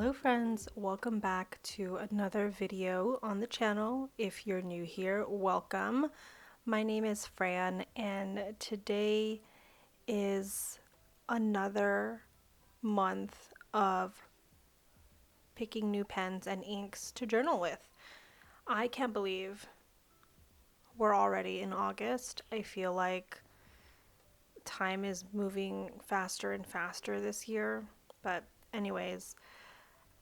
Hello friends, welcome back to another video on the channel. If you're new here, welcome. My name is Fran and today is another month of picking new pens and inks to journal with. I can't believe we're already in August. I feel like time is moving faster and faster this year, but anyways,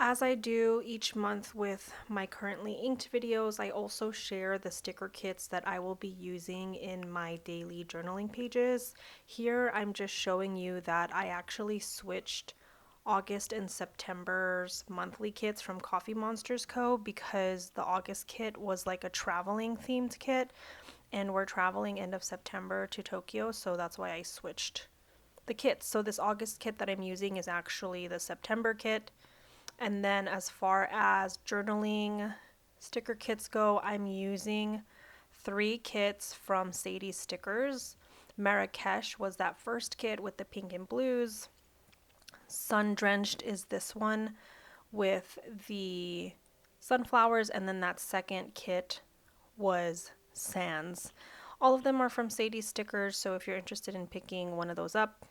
as I do each month with my currently inked videos, I also share the sticker kits that I will be using in my daily journaling pages. Here I'm just showing you that I actually switched August and September's monthly kits from Coffee Monsters Co. because the August kit was like a traveling themed kit and we're traveling end of September to Tokyo, so that's why I switched the kits. So this August kit that I'm using is actually the September kit. And then as far as journaling sticker kits go, I'm using 3 kits from Sadie's Stickers. Marrakesh was that first kit with the pink and blues. Sun Drenched is this one with the sunflowers, and then that second kit was Sands. All of them are from Sadie's Stickers, so if you're interested in picking one of those up,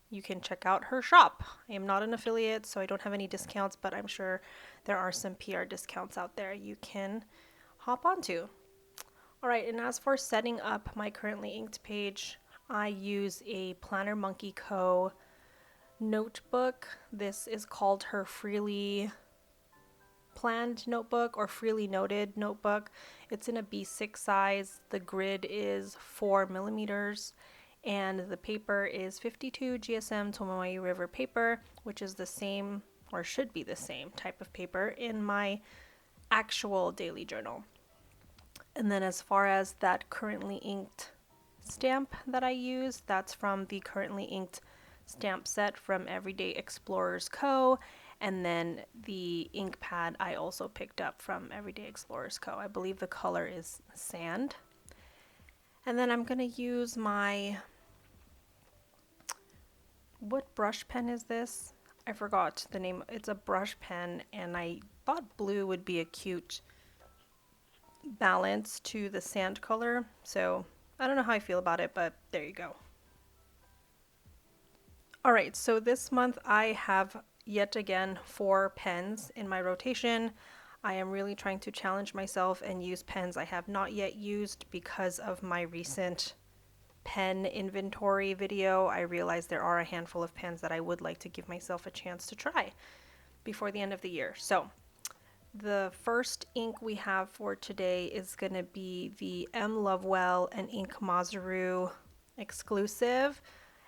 you can check out her shop. I am not an affiliate, so I don't have any discounts, but I'm sure there are some PR discounts out there you can hop onto. All right, and as for setting up my currently inked page, I use a Planner Monkey Co. notebook. This is called her Freely Planned notebook or Freely Noted notebook. It's in a B6 size. The grid is 4 millimeters. And the paper is 52 GSM Tomoe River paper, which is the same, or should be the same type of paper in my actual daily journal. And then as far as that currently inked stamp that I use, that's from the currently inked stamp set from Everyday Explorers Co. And then the ink pad I also picked up from Everyday Explorers Co. I believe the color is Sand. And then I'm going to use my... What brush pen is this? I forgot the name. It's a brush pen, and I thought blue would be a cute balance to the sand color. So I don't know how I feel about it, but there you go. All right, so this month I have yet again 4 pens in my rotation. I am really trying to challenge myself and use pens I have not yet used because of my recent pen inventory video. I realized there are a handful of pens that I would like to give myself a chance to try before the end of the year. So the first ink we have for today is going to be the M. Lovewell and Ink Masaru exclusive.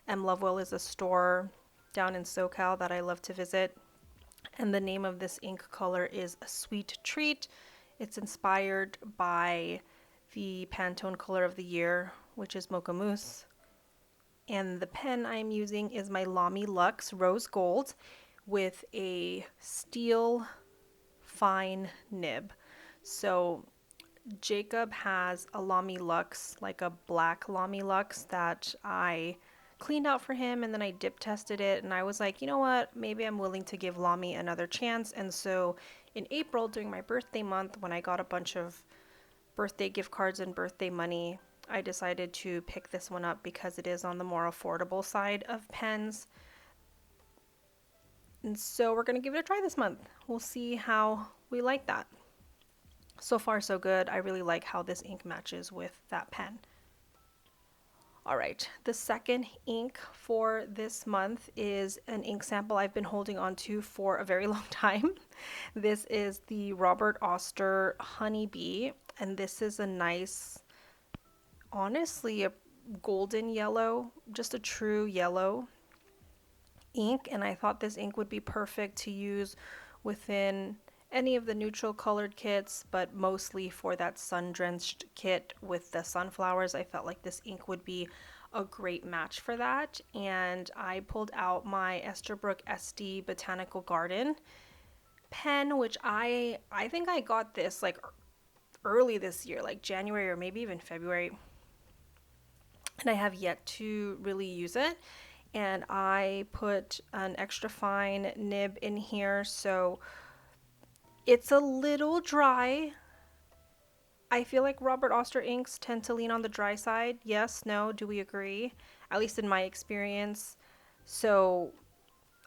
M. Lovewell is a store down in SoCal that I love to visit, and the name of this ink color is A Sweet Treat. It's inspired by the Pantone color of the year, which is Mocha Mousse. And the pen I'm using is my Lamy Luxe Rose Gold with a steel fine nib. So Jacob has a Lamy Luxe, like a black Lamy Luxe that I cleaned out for him, and then I dip tested it, and I was like, you know what, maybe I'm willing to give Lamy another chance. And so in April, during my birthday month, when I got a bunch of birthday gift cards and birthday money, I decided to pick this one up because it is on the more affordable side of pens. And so we're going to give it a try this month. We'll see how we like that. So far so good. I really like how this ink matches with that pen. All right, the second ink for this month is an ink sample I've been holding on to for a very long time. This is the Robert Oster Honeybee, and this is a nice, honestly, a golden yellow, just a true yellow ink, and I thought this ink would be perfect to use within any of the neutral colored kits, but mostly for that sun-drenched kit with the sunflowers. I felt like this ink would be a great match for that, and I pulled out my Esterbrook SD Botanical Garden pen, which I think I got this like early this year, like January or maybe even February, and I have yet to really use it. and I put an extra fine nib in here, so it's a little dry. I feel like Robert Oster inks tend to lean on the dry side. Yes, no, do we agree? At least in my experience. So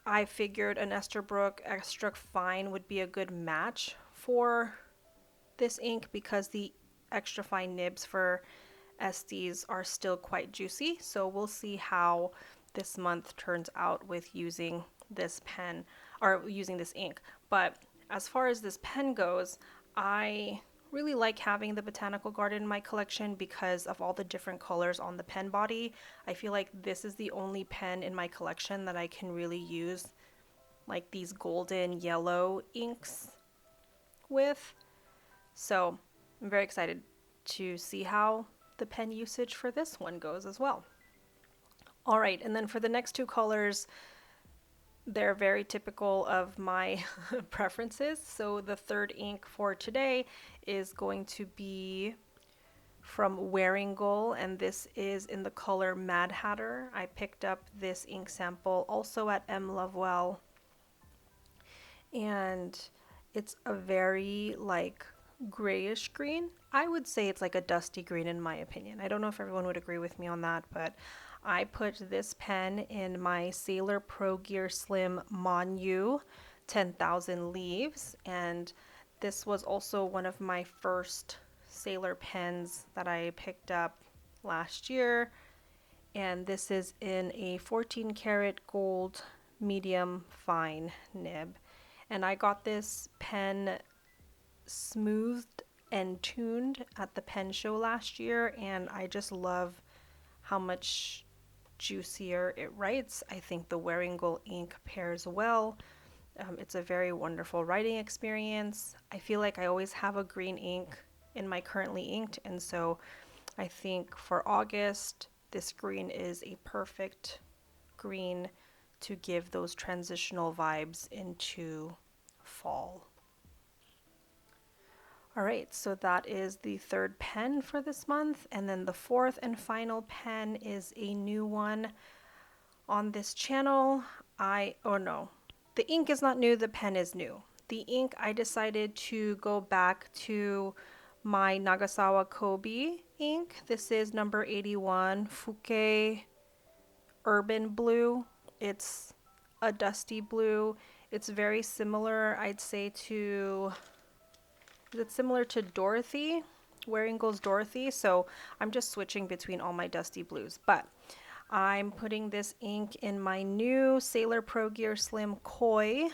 I figured an Esterbrook extra fine would be a good match for this ink because the extra fine nibs for Estes are still quite juicy. So we'll see how this month turns out with using this pen or using this ink. But as far as this pen goes, I really like having the Botanical Garden in my collection because of all the different colors on the pen body. I feel like this is the only pen in my collection that I can really use like these golden yellow inks with. So I'm very excited to see how the pen usage for this one goes as well. All right, and then for the next two colors, they're very typical of my preferences. So the third ink for today is going to be from Wearing Goal, and this is in the color Mad Hatter. I picked up this ink sample also at M. Lovewell, and it's a very like grayish green. I would say it's like a dusty green in my opinion. I don't know if everyone would agree with me on that, but I put this pen in my Sailor Pro Gear Slim Monu 10,000 leaves, and this was also one of my first Sailor pens that I picked up last year, and this is in a 14 karat gold medium fine nib. And I got this pen smoothed and tuned at the pen show last year, and I just love how much juicier it writes. I think the Wearing Goal ink pairs well. It's a very wonderful writing experience. I feel like I always have a green ink in my currently inked, and so I think for August this green is a perfect green to give those transitional vibes into fall. All right, so that is the third pen for this month, and then the fourth and final pen is a new one on this channel. The ink is not new, the pen is new. The ink, I decided to go back to my Nagasawa Kobe ink. This is number 81, Fuke Urban Blue. It's a dusty blue. It's very similar, I'd say, to... Is it similar to Dorothy? Wearing Goal's Dorothy. So I'm just switching between all my dusty blues. But I'm putting this ink in my new Sailor Pro Gear Slim Koi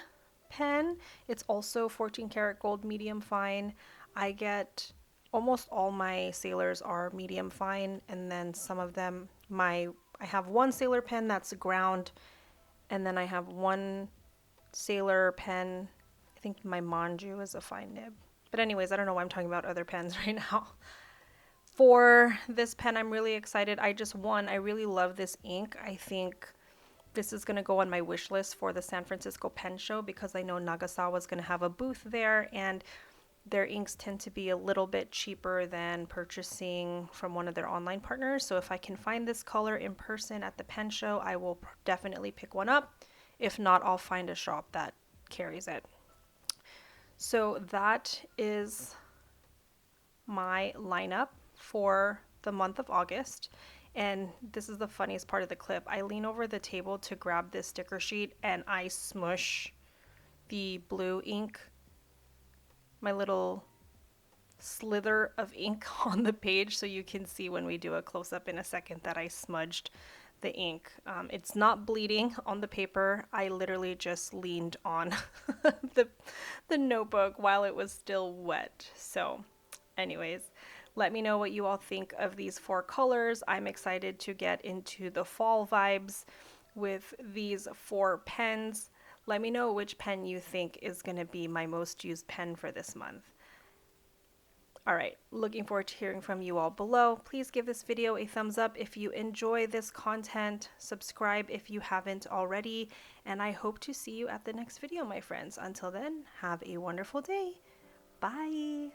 pen. It's also 14 karat gold medium fine. I get almost all my Sailors are medium fine, and then some of them, I have one Sailor pen that's ground, and then I have one Sailor pen, I think my Manju is a fine nib. But anyways, I don't know why I'm talking about other pens right now. For this pen, I'm really excited. I really love this ink. I think this is going to go on my wish list for the San Francisco Pen Show because I know Nagasawa is going to have a booth there, and their inks tend to be a little bit cheaper than purchasing from one of their online partners. So if I can find this color in person at the pen show, I will definitely pick one up. If not, I'll find a shop that carries it. So that is my lineup for the month of August. And this is the funniest part of the clip. I lean over the table to grab this sticker sheet and I smush the blue ink, my little slither of ink on the page, so you can see when we do a close-up in a second that I smudged the ink. It's not bleeding on the paper. I literally just leaned on the notebook while it was still wet. So anyways, let me know what you all think of these four colors. I'm excited to get into the fall vibes with these four pens. Let me know which pen you think is going to be my most used pen for this month. All right, looking forward to hearing from you all below. Please give this video a thumbs up if you enjoy this content. Subscribe if you haven't already, and I hope to see you at the next video, my friends. Until then, have a wonderful day. Bye.